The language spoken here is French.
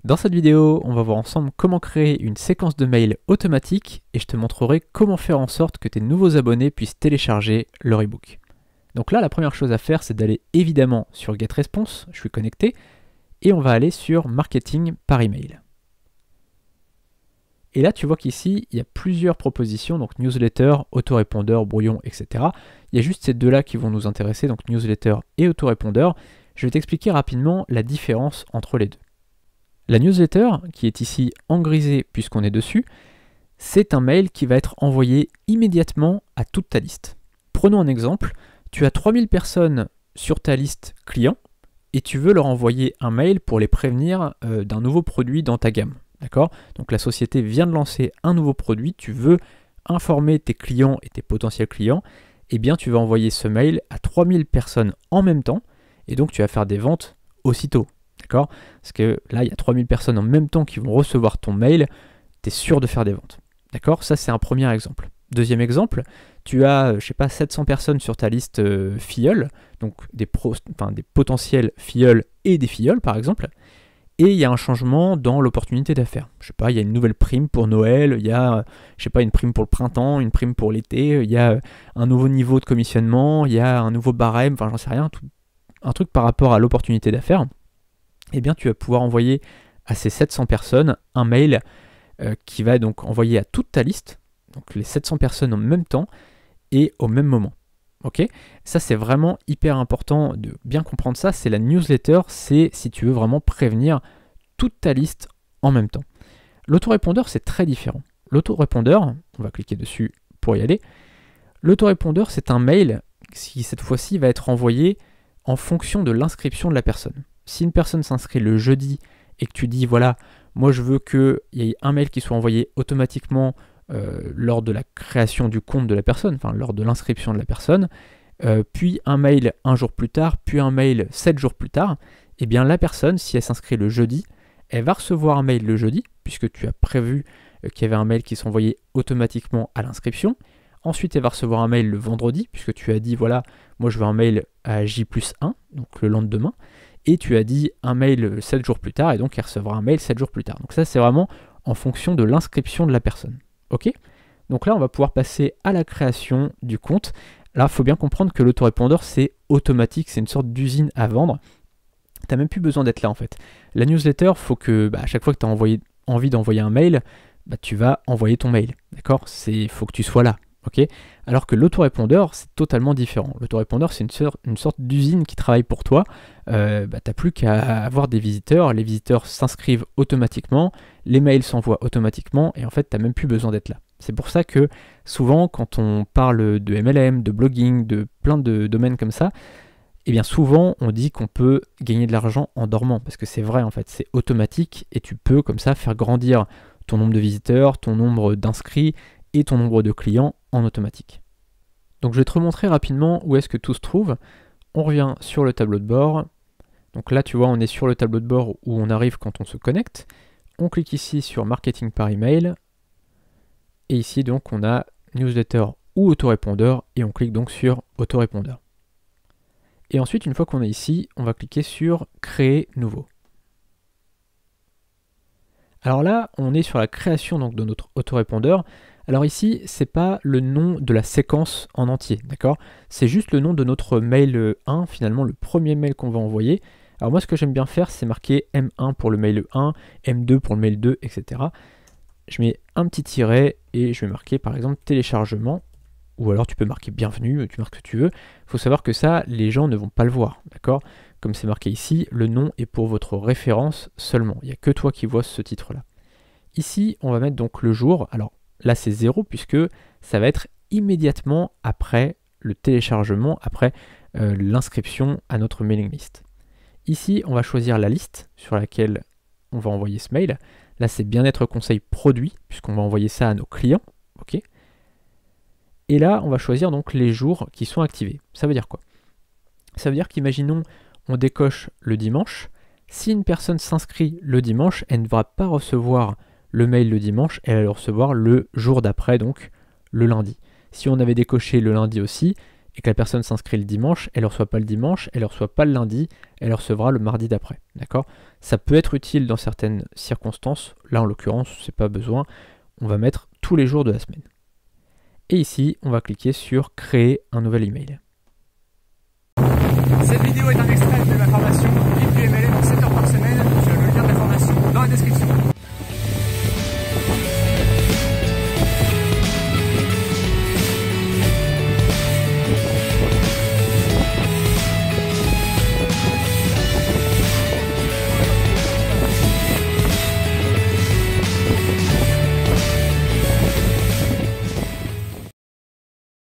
Dans cette vidéo, on va voir ensemble comment créer une séquence de mails automatique et je te montrerai comment faire en sorte que tes nouveaux abonnés puissent télécharger leur ebook. Donc là, la première chose à faire, c'est d'aller évidemment sur GetResponse, je suis connecté, et on va aller sur Marketing par email. Et là, tu vois qu'ici, il y a plusieurs propositions, donc newsletter, autorépondeur, brouillon, etc. Il y a juste ces deux-là qui vont nous intéresser, donc newsletter et autorépondeur. Je vais t'expliquer rapidement la différence entre les deux. La newsletter, qui est ici en grisé puisqu'on est dessus, c'est un mail qui va être envoyé immédiatement à toute ta liste. Prenons un exemple, tu as 3000 personnes sur ta liste client et tu veux leur envoyer un mail pour les prévenir d'un nouveau produit dans ta gamme. D'accord ? Donc la société vient de lancer un nouveau produit, tu veux informer tes clients et tes potentiels clients, eh bien tu vas envoyer ce mail à 3000 personnes en même temps et donc tu vas faire des ventes aussitôt. D'accord ? Parce que là, il y a 3000 personnes en même temps qui vont recevoir ton mail, tu es sûr de faire des ventes. D'accord ? Ça, c'est un premier exemple. Deuxième exemple, tu as, 700 personnes sur ta liste filleuls, donc des potentiels filleuls et des filleuls, par exemple, et il y a un changement dans l'opportunité d'affaires. Je sais pas, il y a une nouvelle prime pour Noël, il y a, une prime pour le printemps, une prime pour l'été, il y a un nouveau niveau de commissionnement, il y a un nouveau barème, enfin, j'en sais rien, un truc par rapport à l'opportunité d'affaires. Eh bien, tu vas pouvoir envoyer à ces 700 personnes un mail qui va donc envoyer à toute ta liste, donc les 700 personnes en même temps et au même moment. Ok ? Ça, c'est vraiment hyper important de bien comprendre ça. C'est la newsletter, c'est si tu veux vraiment prévenir toute ta liste en même temps. L'autorépondeur, c'est très différent. L'autorépondeur, on va cliquer dessus pour y aller. L'autorépondeur, c'est un mail qui, cette fois-ci, va être envoyé en fonction de l'inscription de la personne. Si une personne s'inscrit le jeudi et que tu dis, voilà, moi je veux qu'il y ait un mail qui soit envoyé automatiquement lors de la création du compte de la personne, enfin lors de l'inscription de la personne, puis un mail un jour plus tard, puis un mail 7 jours plus tard, eh bien la personne, si elle s'inscrit le jeudi, elle va recevoir un mail le jeudi, puisque tu as prévu qu'il y avait un mail qui s'envoyait automatiquement à l'inscription. Ensuite, elle va recevoir un mail le vendredi, puisque tu as dit, voilà, moi je veux un mail à J+1, donc le lendemain, et tu as dit un mail 7 jours plus tard, et donc elle recevra un mail 7 jours plus tard. Donc ça, c'est vraiment en fonction de l'inscription de la personne. Ok ? Donc là, on va pouvoir passer à la création du compte. Là, il faut bien comprendre que l'autorépondeur, c'est automatique, c'est une sorte d'usine à vendre. Tu n'as même plus besoin d'être là, en fait. La newsletter, il faut que, à chaque fois que tu as envie d'envoyer un mail, tu vas envoyer ton mail. D'accord ? Il faut que tu sois là. Okay ? Alors que l'autorépondeur, c'est totalement différent. L'autorépondeur, c'est une sorte d'usine qui travaille pour toi. Tu n'as plus qu'à avoir des visiteurs. Les visiteurs s'inscrivent automatiquement, les mails s'envoient automatiquement, et en fait, tu n'as même plus besoin d'être là. C'est pour ça que souvent, quand on parle de MLM, de blogging, de plein de domaines comme ça, eh bien souvent, on dit qu'on peut gagner de l'argent en dormant, parce que c'est vrai, en fait, c'est automatique, et tu peux comme ça faire grandir ton nombre de visiteurs, ton nombre d'inscrits, et ton nombre de clients en automatique. Donc je vais te remontrer rapidement où est-ce que tout se trouve. On revient sur le tableau de bord. Donc là, tu vois, on est sur le tableau de bord où on arrive quand on se connecte. On clique ici sur Marketing par email. Et ici, donc, on a Newsletter ou autorépondeur. Et on clique donc sur Autorépondeur. Et ensuite, une fois qu'on est ici, on va cliquer sur Créer nouveau. Alors là, on est sur la création donc, de notre autorépondeur. Alors ici, c'est pas le nom de la séquence en entier, d'accord ? C'est juste le nom de notre mail 1, finalement le premier mail qu'on va envoyer. Alors moi, ce que j'aime bien faire, c'est marquer M1 pour le mail 1, M2 pour le mail 2, etc. Je mets un petit tiret et je vais marquer par exemple téléchargement, ou alors tu peux marquer bienvenue, tu marques ce que tu veux. Il faut savoir que ça, les gens ne vont pas le voir, d'accord ? Comme c'est marqué ici, le nom est pour votre référence seulement. Il n'y a que toi qui vois ce titre-là. Ici, on va mettre donc le jour. Alors, là, c'est 0 puisque ça va être immédiatement après le téléchargement, après l'inscription à notre mailing list. Ici, on va choisir la liste sur laquelle on va envoyer ce mail. Là, c'est bien-être conseil produit, puisqu'on va envoyer ça à nos clients. Okay ? Et là, on va choisir donc les jours qui sont activés. Ça veut dire quoi ? Ça veut dire qu'imaginons, on décoche le dimanche. Si une personne s'inscrit le dimanche, elle ne va pas recevoir le mail le dimanche, elle va le recevoir le jour d'après, donc le lundi. Si on avait décoché le lundi aussi, et que la personne s'inscrit le dimanche, elle ne reçoit pas le dimanche, elle ne reçoit pas le lundi, elle recevra le mardi d'après. D'accord ? Ça peut être utile dans certaines circonstances. Là, en l'occurrence, c'est pas besoin. On va mettre tous les jours de la semaine. Et ici, on va cliquer sur créer un nouvel email. Cette vidéo est un extrait de ma formation Vite du MLM en 7 heures par semaine. Tu as le lien de la formation dans la description.